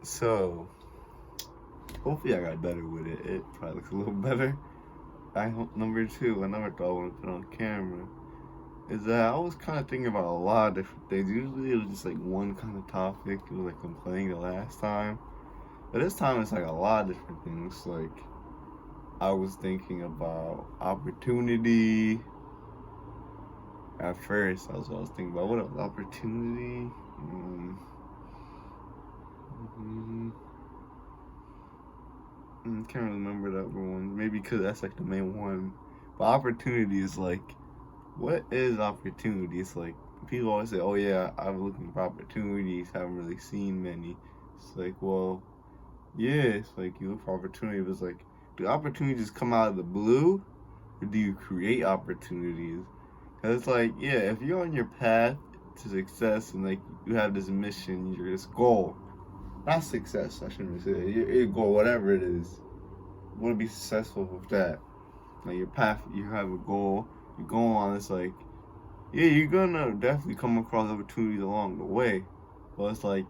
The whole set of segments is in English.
So, hopefully I got better with it. It probably looks a little better. I hope number two, another thought I want to put on camera is that I was kind of thinking about a lot of different things. Usually it was just like one kind of topic. It was like complaining the last time. But this time it's like a lot of different things. Like, I was thinking about opportunity. At first, I was thinking about what else? Opportunity. Mm, can't really remember the other one. Maybe because that's like the main one. But opportunity is like, what is opportunity? It's like people always say, "Oh yeah, I'm looking for opportunities. Haven't really seen many." It's like, well, yeah, it's like you look for opportunity, but it's like, do opportunities come out of the blue, or do you create opportunities? Cause it's like, yeah, if you're on your path to success and like you have this mission, this goal, not success, I shouldn't say it, your goal, whatever it is, you want to be successful with that. Like your path, you have a goal, you go on. It's like, yeah, you're gonna definitely come across opportunities along the way, but it's like,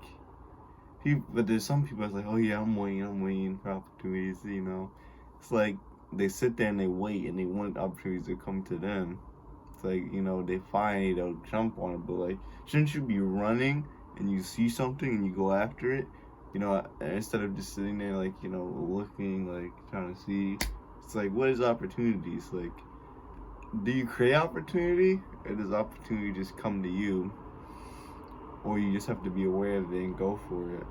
people, but there's some people that's like, oh yeah, I'm waiting for opportunities. It's like they sit there and they wait and they want opportunities to come to them. It's like, they finally they'll jump on it, but like, shouldn't you be running and you see something and you go after it? Instead of just sitting there like, looking, like trying to see. It's like, what is opportunities? Like, do you create opportunity, or does opportunity just come to you, or you just have to be aware of it and go for it?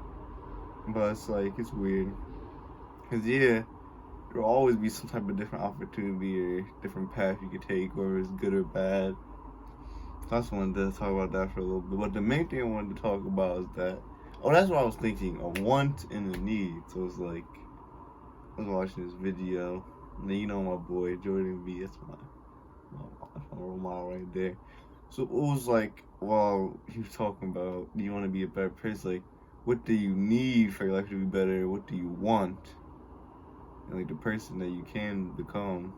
But it's like, it's weird, cause yeah, there'll always be some type of different opportunity or different path you could take, whether it's good or bad. So I just wanted to talk about that for a little bit. But the main thing I wanted to talk about is that, oh, that's what I was thinking, a want and a need. So it's like, I was watching this video, and then my boy Jordan B. That's my role model right there. So it was like, while he was talking about, do you want to be a better person? Like, what do you need for your life to be better? What do you want? And like the person that you can become,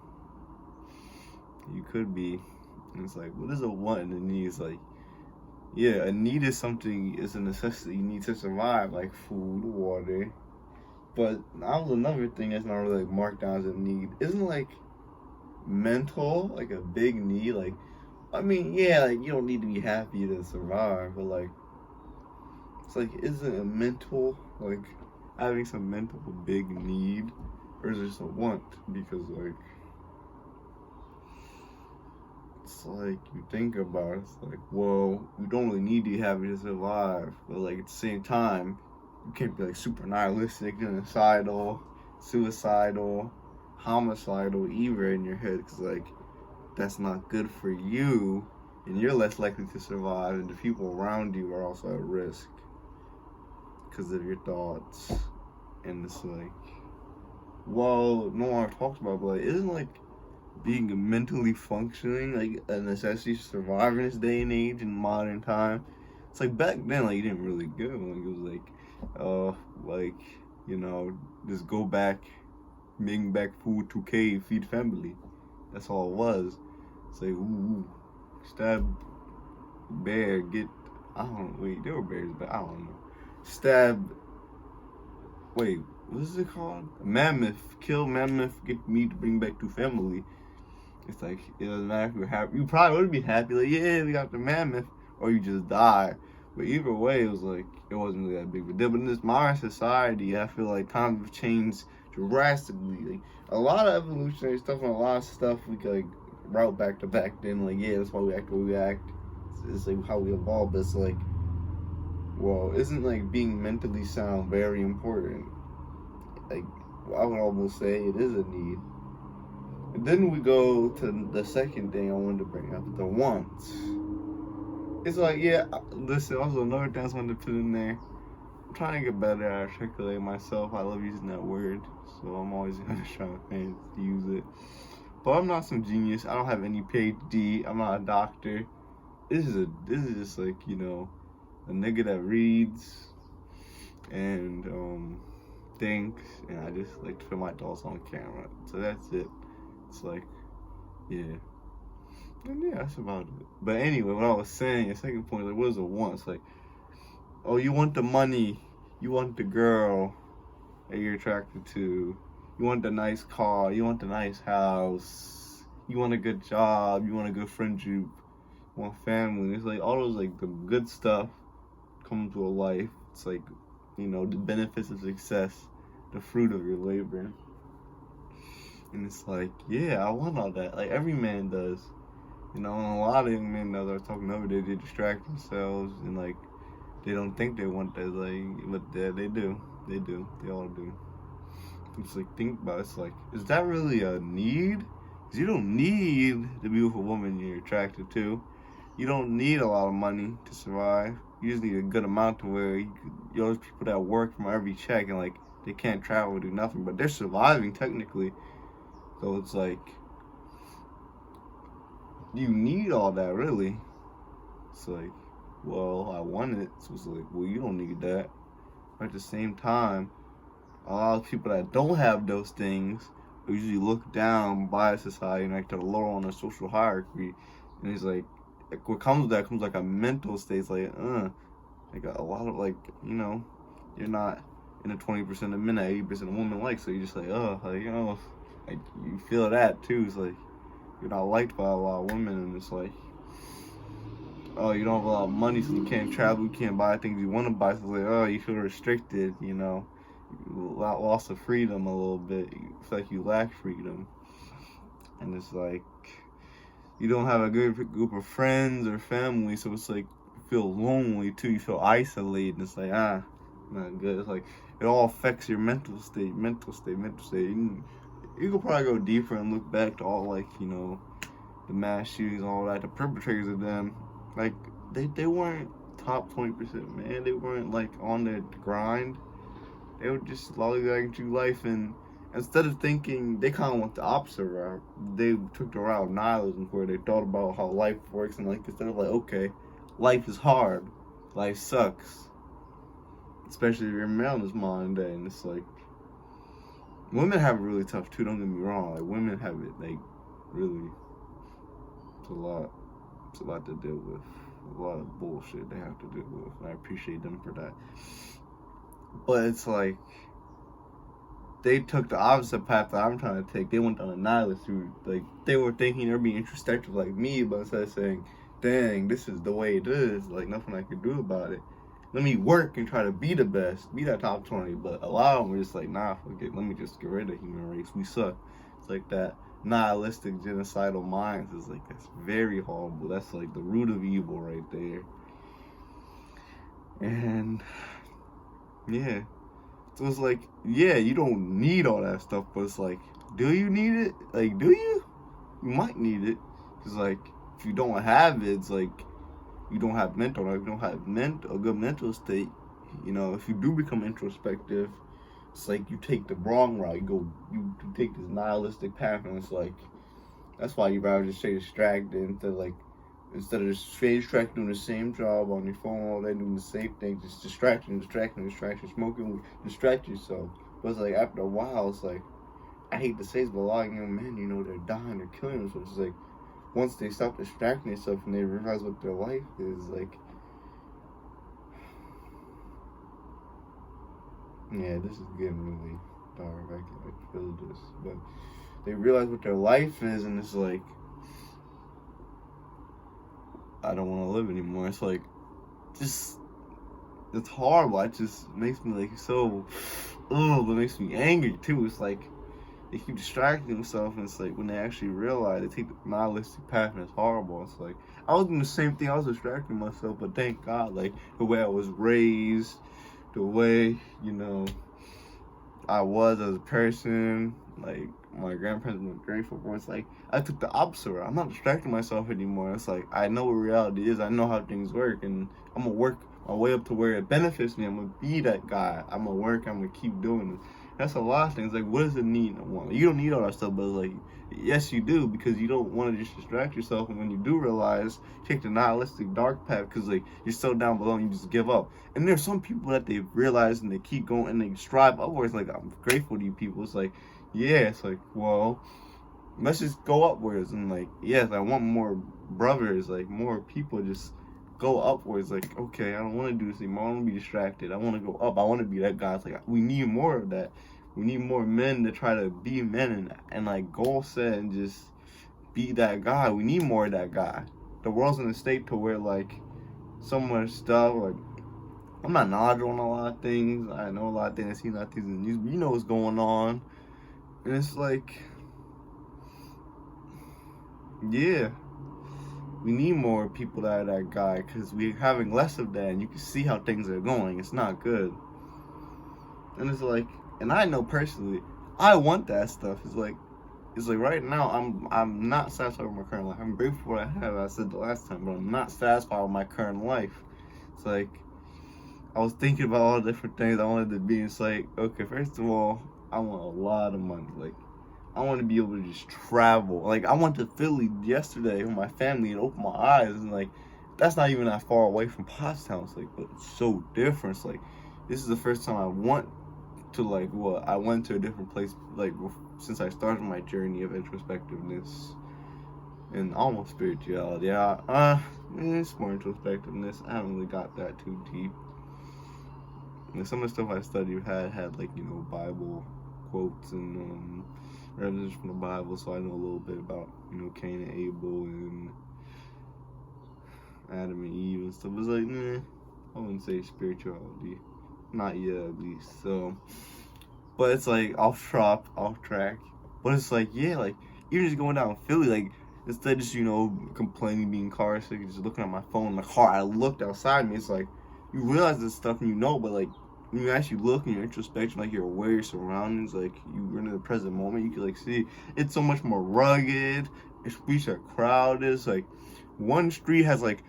you could be. And it's like, what is a want and a need? It's like, yeah, a need is something, is a necessity you need to survive, like food, water. But that was another thing that's not really like marked down as a need. Isn't like mental like a big need? Like, I mean, yeah, like you don't need to be happy to survive, but like, it's like, isn't a mental, like having some mental big need, or is it just a want? Because like, it's like, you think about it, it's like, well, you don't really need to be happy to survive, but like at the same time, you can't be like super nihilistic, genocidal, suicidal, homicidal, either in your head, because like, that's not good for you, and you're less likely to survive, and the people around you are also at risk because of your thoughts. And it's like, well, no one talks about, but like, isn't like being mentally functioning like a necessity to survive in this day and age in modern time? It's like back then, like you didn't really get it. Like it was like, like just go back, bring back food to cave, feed family. That's all it was. It's like, ooh, stab bear, get, I don't know, wait, there were bears, but I don't know. Stab, wait, what is it called? Mammoth, kill mammoth, get meat to bring back to family. It's like, it doesn't matter if you're happy. You probably would be happy, like, yeah, we got the mammoth, or you just die. But either way, it was like, it wasn't really that big of a deal. But in this modern society, I feel like times have changed drastically. Like, a lot of evolutionary stuff and a lot of stuff we could like route back to back then. Like, yeah, that's why we act the way we act. It's like how we evolved. But it's like, well, isn't like being mentally sound very important? Like, I would almost say it is a need. And then we go to the second thing I wanted to bring up, the wants. It's like, yeah, listen, also another thing I wanted to put in there. I'm trying to get better at articulating myself. I love using that word, so I'm always gonna try to use it. But I'm not some genius. I don't have any PhD. I'm not a doctor. This is just like, a nigga that reads and thinks, and I just like to put my thoughts on camera. So that's it. It's like, yeah. And yeah, that's about it. But anyway, what I was saying, the second point, like, what is a want? It's like, oh, you want the money. You want the girl that you're attracted to. You want the nice car. You want the nice house. You want a good job. You want a good friendship. You want family. It's like all those like the good stuff comes to a life. It's like, the benefits of success, the fruit of your labor. And it's like, yeah, I want all that. Like every man does. And a lot of young men that are talking over there, they distract themselves and like they don't think they want that, like, but they do. They do. They all do. It's like, think about it. It's like, is that really a need? Because you don't need the beautiful woman you're attracted to. You don't need a lot of money to survive. You just need a good amount to where those people that work from every check and like they can't travel, do nothing, but they're surviving technically. So it's like, you need all that really? It's like, well, I want it. So it's like, well, you don't need that. But at the same time, a lot of people that don't have those things are usually looked down by society and like they're lower on the social hierarchy. And it's like what comes with that comes like a mental state. It's like a lot of like, you're not in the 20% of men that 80% of women like. So you're just like, like you feel that too. It's like you're not liked by a lot of women, and it's like, oh, you don't have a lot of money, so you can't travel, you can't buy things you want to buy. So it's like, oh, you feel restricted, you loss of freedom a little bit. You feel like you lack freedom, and it's like you don't have a good group of friends or family, so it's like you feel lonely too. You feel isolated, and it's like not good. It's like it all affects your mental state. You could probably go deeper and look back to all like the mass shootings, all that, the perpetrators of them. Like they weren't top 20%, man. They weren't like on their grind. They were just lollygagging through life, and instead of thinking, they kind of went the opposite route. They took the route of nihilism, where they thought about how life works, and like instead of like, okay, life is hard, life sucks, especially if you're male in this modern day, and it's like women have it really tough too. Don't get me wrong. Like women have it like really. It's a lot. It's a lot to deal with. A lot of bullshit they have to deal with. And I appreciate them for that. But it's like they took the opposite path that I'm trying to take. They went on a nihilist route. Like they were thinking they're being introspective like me, but instead of saying, "Dang, this is the way it is. Like nothing I can do about it. Let me work and try to be the best, be that top 20." But a lot of them were just like, "Nah, forget. Let me just get rid of the human race. We suck." It's like that nihilistic genocidal minds is like that's very horrible. That's like the root of evil right there. And yeah, so it's like, yeah, you don't need all that stuff, but it's like, do you need it? Like, do you? You might need it, because like if you don't have it, it's like you don't have mental, or you don't have a good mental state. If you do become introspective, it's like you take the wrong route. You take this nihilistic path, and it's like that's why you rather just stay distracted instead of just stay distracted doing the same job on your phone all day doing the same thing, just distraction, smoking, distract yourself. But it's like after a while, it's like I hate to say this, but a lot of young men, they're dying, they're killing themselves. It's like once they stop distracting themselves and they realize what their life is like. Yeah, this is getting really dark. I can feel this. But they realize what their life is, and it's like, I don't want to live anymore. It's like, it's horrible. It just makes me like so, it makes me angry too. It's like, they keep distracting themselves, and it's like, when they actually realize, they take the nihilistic path, and it's horrible. It's like, I was doing the same thing. I was distracting myself, but thank God, like, the way I was raised, the way, I was as a person, like, my grandparents were grateful for. It's like, I took the opposite route. I'm not distracting myself anymore. It's like, I know what reality is. I know how things work, and I'm going to work my way up to where it benefits me. I'm going to be that guy. I'm going to work. I'm going to keep doing it. That's a lot of things. Like, what does it need? You don't need all that stuff, but it's like, yes, you do, because you don't want to just distract yourself. And when you do realize, take the nihilistic dark path, because like you're so down below and you just give up. And there's some people that they realize and they keep going and they strive upwards. Like, I'm grateful to you people. It's like, yeah, it's like, well, let's just go upwards. And like, yes, I want more brothers, like more people just go upwards. Like, okay, I don't want to do this anymore. I want to be distracted. I want to go up. I want to be that guy. It's like, we need more of that. We need more men to try to be men and like goal set and just be that guy. We need more of that guy. The world's in a state to where like so much stuff. Like, I'm not knowledgeable on a lot of things. I know a lot of things. I see a lot of things in the news. But you know what's going on. And it's like, yeah, we need more people that are that guy because we're having less of that, and you can see how things are going. It's not good. And it's like, and I know personally, I want that stuff. It's like right now, I'm not satisfied with my current life. I'm grateful for what I have. I said the last time, but I'm not satisfied with my current life. It's like I was thinking about all the different things I wanted to be. It's like, okay, first of all, I want a lot of money. Like, I want to be able to just travel. Like, I went to Philly yesterday with my family and opened my eyes, and like, that's not even that far away from Pottstown. It's like, but it's so different. It's like, this is the first time I want to like, well, I went to a different place like since I started my journey of introspectiveness and almost spirituality. Yeah, it's more introspectiveness. I haven't really got that too deep. And some of the stuff I studied had like, you know, Bible quotes and references from the Bible, so I know a little bit about, you know, Cain and Abel and Adam and Eve and stuff. It's like, I wouldn't say spirituality, not yet at least. So, but it's like off track. But it's like, yeah, like even just going down Philly, like instead of just, you know, complaining, being car sick, just looking at my phone in the car, I looked outside me. It's like you realize this stuff and you know, but like when you actually look in your introspection, like you're aware of your surroundings, like you're in the present moment, you can like see it's so much more rugged. Streets are crowded. It's like one street has like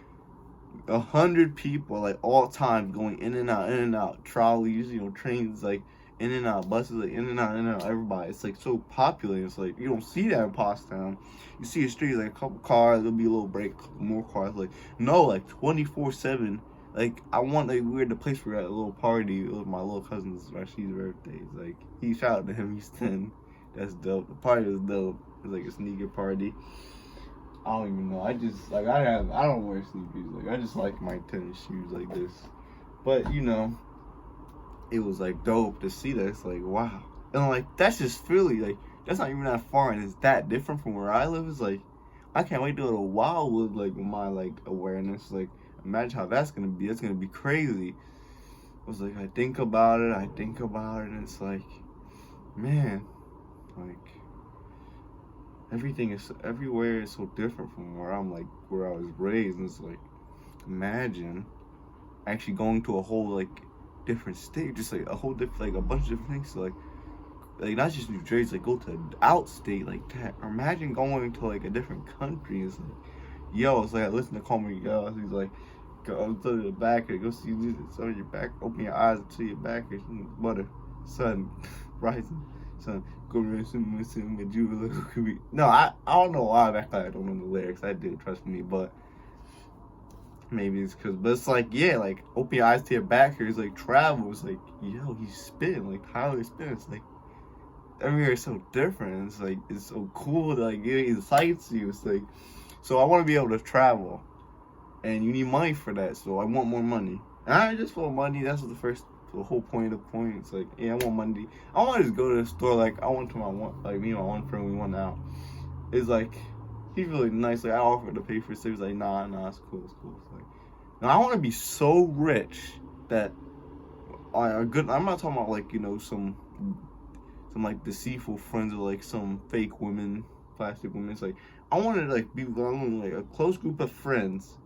100 people like all time going in and out, trolleys, you know, trains, like in and out, buses, like in and out, everybody. It's like so popular. It's like you don't see that in Pottstown. You see a street like a couple cars, there'll be a little break, a couple more cars. Like no, like 24/7. Like I want, like we were at the place we were at a little party. It was my little cousin's Rashid's birthday. It's like he shout out to him. He's 10. That's dope. The party was dope. It was like a sneaker party. I don't even know. I just like I don't wear sneakers. Like I just like my tennis shoes like this. But you know, it was like dope to see that. It's like wow. And like that's just Philly. Like that's not even that far, and it's that different from where I live. It's like I can't wait to go to Wildwood. Like with my like awareness. Like imagine how that's gonna be. It's gonna be crazy. It was like I think about it, and it's like, man, like everything is everywhere is so different from where I'm like where I was raised. And it's like imagine actually going to a whole like different state, just like a whole different, like a bunch of different things. So, like not just New Jersey, like go to outstate like that. Or imagine going to like a different country. It's like, yo, it's like I listen to Call Me Girls. He's like, go to the back and go see Jesus on your back. Open your eyes to your back. Butter, sun, rising, sun. Go to some with you. No, I don't know why I don't know the lyrics. I do, trust me, but maybe it's because. But it's like, yeah, like open your eyes to your back here. It's like travel. It's like, yo, he's spitting like Tyler spitting. It's like everywhere is so different. It's like it's so cool to like it excites you. It's like, so I want to be able to travel, and you need money for that. So I want more money. And I just want money. That's the whole point of the point. It's like, yeah, I want money. I want to just go to the store. Like I went to my one, like me and my one friend, we went out. It's like he's really nice. Like I offered to pay for it. So he's like, nah, it's cool. It's like, now I want to be so rich that I'm not talking about like, you know, some like deceitful friends or like some fake women, plastic women. It's like I want to like be like a close group of friends.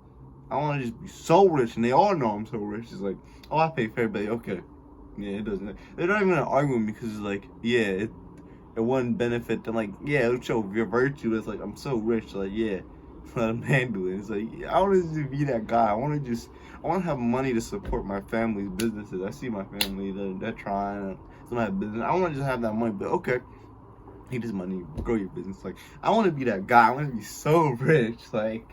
I want to just be so rich, and they all know I'm so rich. It's like, oh, I pay fair pay. Okay, yeah, it doesn't. They're not even gonna argue with me because it's like, yeah, it wouldn't benefit them. Like, yeah, it'll show your virtue. It's like I'm so rich. Like, yeah, let a man do it. It's like, yeah, I want to be that guy. I want to have money to support my family's businesses. I see my family, they're trying to have business. I want to just have that money, but okay, need this money, grow your business. Like, I want to be that guy. I want to be so rich. Like,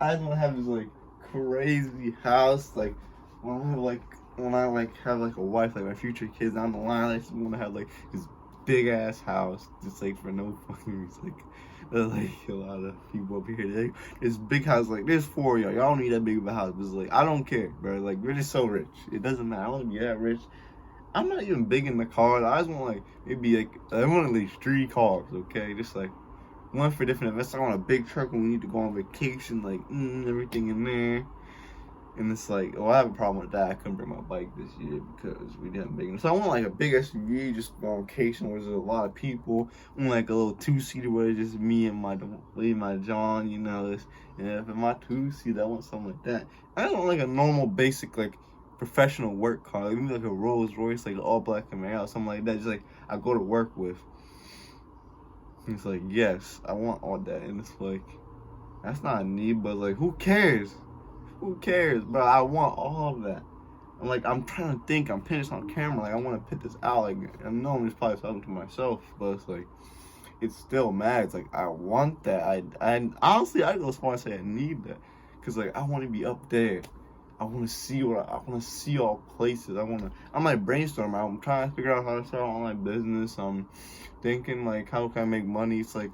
I just want to have this like crazy house. Like, when I have like a wife, like my future kids down the line, I just want to have like this big ass house, just like for no fucking reason. Like, there's like a lot of people up here. Like, this big house, like there's 4 of y'all. Y'all don't need that big of a house. But it's like, I don't care, bro. Like, we're just so rich. It doesn't matter. I want to be that rich. I'm not even big in the cars. I just want like maybe like I want at least 3 cars, okay? Just like one for different events. I want a big truck when we need to go on vacation, like everything in there. And it's like, oh, I have a problem with that. I couldn't bring my bike this year because we didn't big enough. So I want like a big SUV, just on vacation where there's a lot of people. I want like a little 2-seater where it's just me and my John, you know. And if in my 2-seater, I want something like that. I don't want like a normal, basic, like professional work car. Like, maybe like a Rolls Royce, like all black and or something like that. Just like I go to work with. And it's like, yes, I want all that. And it's like, that's not a need, but like, who cares? Who cares? But I want all of that. I'm trying to think. I'm putting this on camera. Like, I want to put this out. Like, I know I'm just probably talking to myself, but it's like, it's still mad. It's like, I want that. I honestly, I go as far as say I need that. Because, like, I want to be up there. I want to see I want to see all places. I'm like brainstorming. I'm trying to figure out how to start online business. I'm thinking, like, how can I make money? It's like,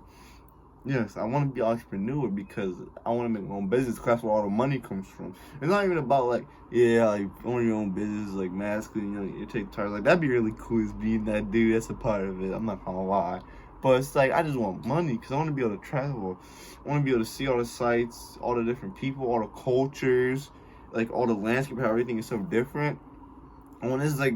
yes, I want to be an entrepreneur because I want to make my own business. Cause that's where all the money comes from. It's not even about like, yeah, like owning your own business, like masculine. You know, you take charge. Like that'd be really cool. Is being that dude. That's a part of it. I'm not gonna lie. But it's like I just want money because I want to be able to travel. I want to be able to see all the sites, all the different people, all the cultures, like all the landscape, how everything is so different. And when it's like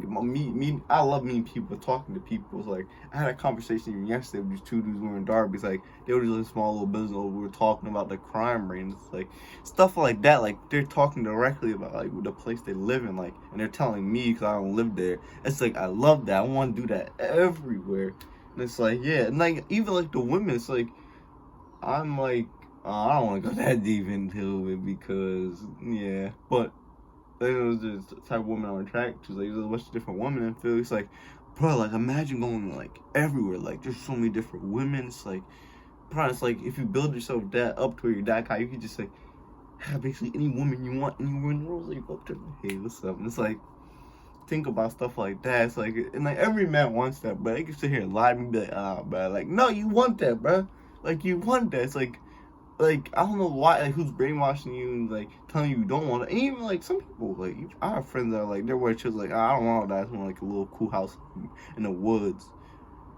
I love meeting people, talking to people. It's like I had a conversation even yesterday with these 2 dudes who were in Darby. It's like they were just a small little business. We were talking about the crime rate. It's like stuff like that. Like they're talking directly about like the place they live in. Like, and they're telling me because I don't live there. It's like I love that. I want to do that everywhere. And it's like yeah, and like even like the women. It's like I'm like I don't want to go that deep into it because yeah, but. It was just the type of woman I'm attracted to. Like, there's a bunch of different women in Philly. It's like, bro, like, imagine going, like, everywhere. Like, there's so many different women. It's like, bro, it's like, if you build yourself that up to where you're that guy, you can just, like, have basically any woman you want anywhere in the world. Like, you go up to them, hey, what's up? And it's like, think about stuff like that. It's like, and, like, every man wants that, but they can sit here and lie to me and be like, bro. Like, no, you want that, bro. Like, you want that. It's like I don't know why, like who's brainwashing you and like telling you don't want it. And even like some people, like I have friends that are like they're wearing shit like I don't want that. I just want like a little cool house in the woods.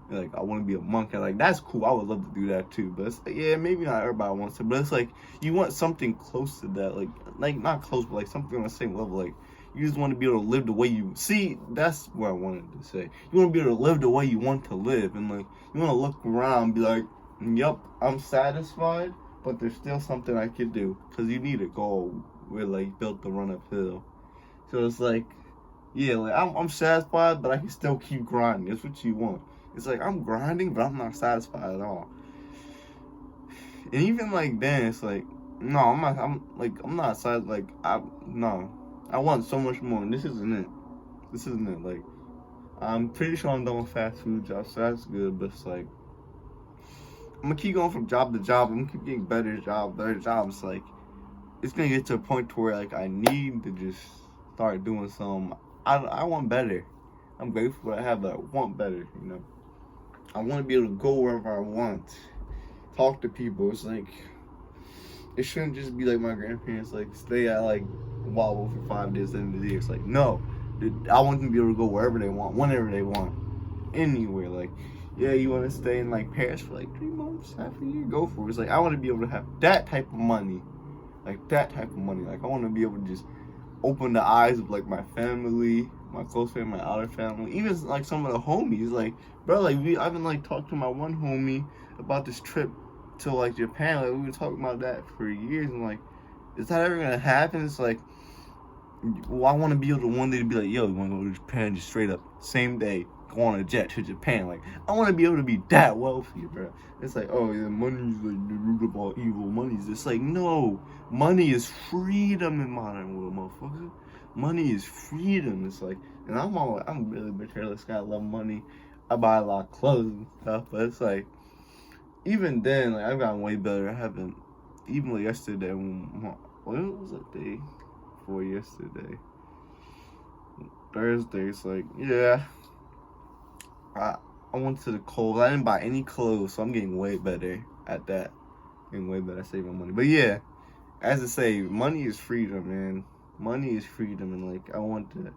Like I want to be a monk. And like that's cool. I would love to do that too. But it's like, yeah, maybe not everybody wants it. But it's like you want something close to that. Like not close, but like something on the same level. Like you just want to be able to live the way you see. That's what I wanted to say. You want to be able to live the way you want to live, and like you want to look around and be like, yep, I'm satisfied. But there's still something I could do because you need a goal. We're like built to run uphill, so it's like, yeah, like I'm satisfied, but I can still keep grinding. That's what you want. It's like I'm grinding, but I'm not satisfied at all. And even like then, it's like, no, I'm not. I'm not satisfied. Like no, I want so much more. And this isn't it. This isn't it. Like I'm pretty sure I'm done with fast food jobs, so that's good. But it's like. I'm gonna keep going from job to job. I'm gonna keep getting better jobs. Like, it's gonna get to a point to where like I need to just start doing some. I want better. I'm grateful that I have that. I want better. You know, I want to be able to go wherever I want, talk to people. It's like it shouldn't just be like my grandparents like stay at like Wobble for 5 days at the end of the year. It's like no, dude, I want them to be able to go wherever they want, whenever they want, anywhere. Like. Yeah, you want to stay in like Paris for like 3 months, half a year, go for it. It's like I want to be able to have that type of money, like that type of money. Like I want to be able to just open the eyes of like my family, my close family, my outer family, even like some of the homies. Like, bro, like I've been like talking to my one homie about this trip to like Japan. Like we were talking about that for years, and like, is that ever gonna happen? It's like, well, I want to be able to one day to be like, yo, you want to go to Japan just straight up, same day. Go on a jet to Japan. Like I want to be able to be that wealthy, bro. It's like, oh yeah, money's like the root of all evil. Money's just like no, money is freedom in modern world, motherfucker. Money is freedom. It's like, and I'm really materialistic. I love money. I buy a lot of clothes and stuff, but it's like, even then, like I've gotten way better. I haven't even like yesterday when what was that day for yesterday? Thursday. It's like yeah. I went to the Kohl's. I didn't buy any clothes, so I'm getting way better at that. Getting way better at saving money. But yeah, as I say, money is freedom, man. Money is freedom, and like I want to.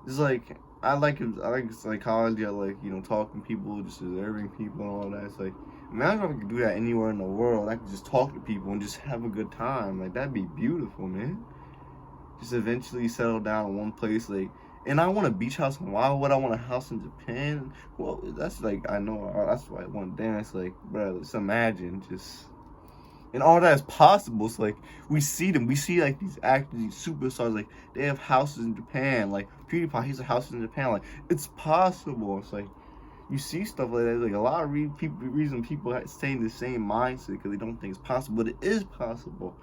It's like I like it. I like psychology. I like talking to people, just observing people and all that. It's like imagine if I could do that anywhere in the world. I could just talk to people and just have a good time. Like that'd be beautiful, man. Just eventually settle down in one place, like. And I want a beach house, and why would I want a house in Japan? Well, that's like I know that's why I want to dance. Like, bro, just imagine just. And all that is possible. It's like we see them. We see like these actors, these superstars. Like they have houses in Japan. Like PewDiePie, he has a house in Japan. Like it's possible. It's like you see stuff like that. Like a lot of reason people stay in the same mindset because they don't think it's possible, but it is possible.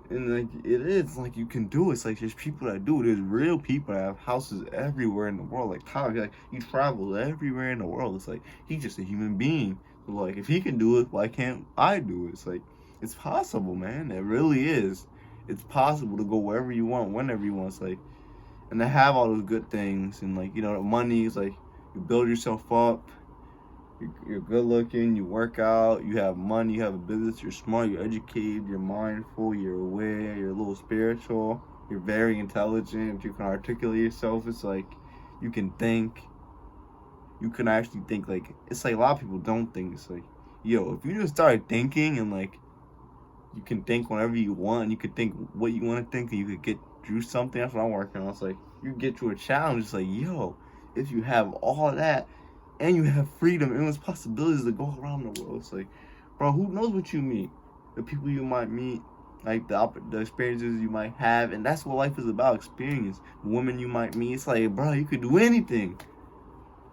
And like it is like you can do it. It's like there's people that do it. There's real people that have houses everywhere in the world. Like Tyler, like he travels everywhere in the world. It's like he's just a human being. So like if he can do it, why can't I do it? It's like it's possible, man. It really is. It's possible to go wherever you want, whenever you want. It's like, and to have all those good things, and like the money is like you build yourself up. You're good looking. You work out. You have money. You have a business. You're smart. You're educated. You're mindful. You're aware. You're a little spiritual. You're very intelligent. You can articulate yourself. It's like you can think. You can actually think. Like it's like a lot of people don't think. It's like, yo, if you just start thinking and like. You can think whenever you want. You could think what you want to think, and you could get through something. That's what I'm working on. It's like you get through a challenge. It's like, yo, if you have all that, and you have freedom, and there's possibilities to go around the world. It's like, bro, who knows what you meet? The people you might meet, like the experiences you might have, and that's what life is about: experience. The women you might meet. It's like, bro, you could do anything.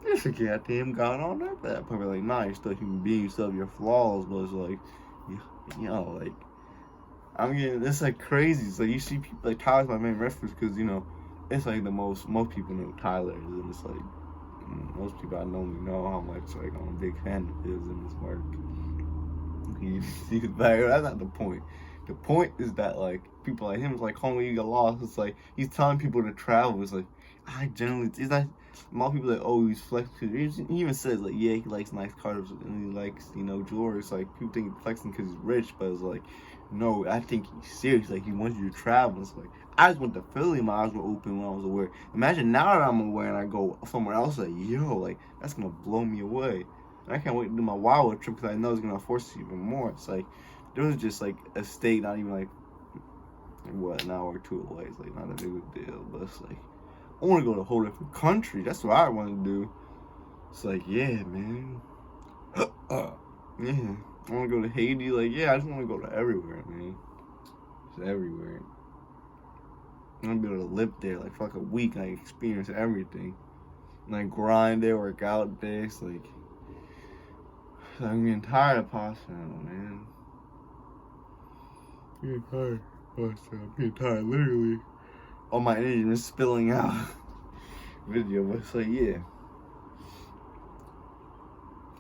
Just forget damn God on earth. That probably like, nah, you're still a human being. You still have your flaws, but it's like, like. I'm getting it's like crazy. It's like you see people like Tyler's my main reference because it's like the most people know Tyler is, and it's like most people I know how much like I'm a big fan of his and his work. You see his back. That's not the point. The point is that like people like him is like homie, you get lost. It's like he's telling people to travel. It's like it's not. Most people like he's flexing. He even says like he likes nice cars and he likes jewelry. It's like people think he's flexing because he's rich, but it's like. No, I think he's serious. Like, he wants you to travel. It's like, I just went to Philly, my eyes were open when I was aware. Imagine now that I'm aware and I go somewhere else, like, yo, like, that's going to blow me away. And I can't wait to do my Wildwood trip because I know it's going to force you even more. It's like, there was just, like, a state, not even, like, an hour or two away. It's, like, not a big deal. But it's like, I want to go to a whole different country. That's what I want to do. It's like, yeah, man. Yeah. I want to go to Haiti. Like, yeah, I just want to go to everywhere, man. Just everywhere. I want to be able to live there, like, for like a week. Like, experience everything. Like, grind there, work out there. It's like, I'm getting tired of pasta, man. I'm getting tired of pasta. I'm getting tired, literally. All my energy is spilling out. Video, but it's like, yeah.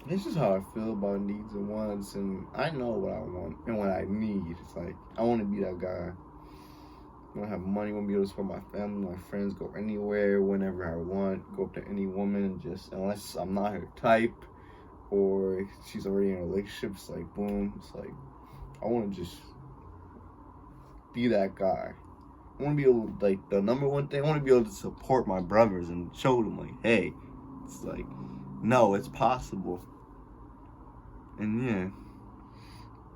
This is how I feel about needs and wants, and I know what I want and what I need. It's like, I want to be that guy. I want to have money, I want to be able to support my family, my friends, go anywhere, whenever I want, go up to any woman, just, unless I'm not her type, or she's already in a relationship, it's like, boom, it's like, I want to just be that guy. I want to be able to, like, the number one thing, I want to be able to support my brothers and show them, like, hey, it's like, no, it's possible. And yeah,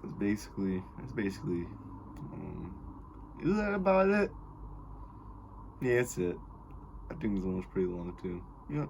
that's basically, is that about it? Yeah, that's it. I think this one was pretty long too. Yep.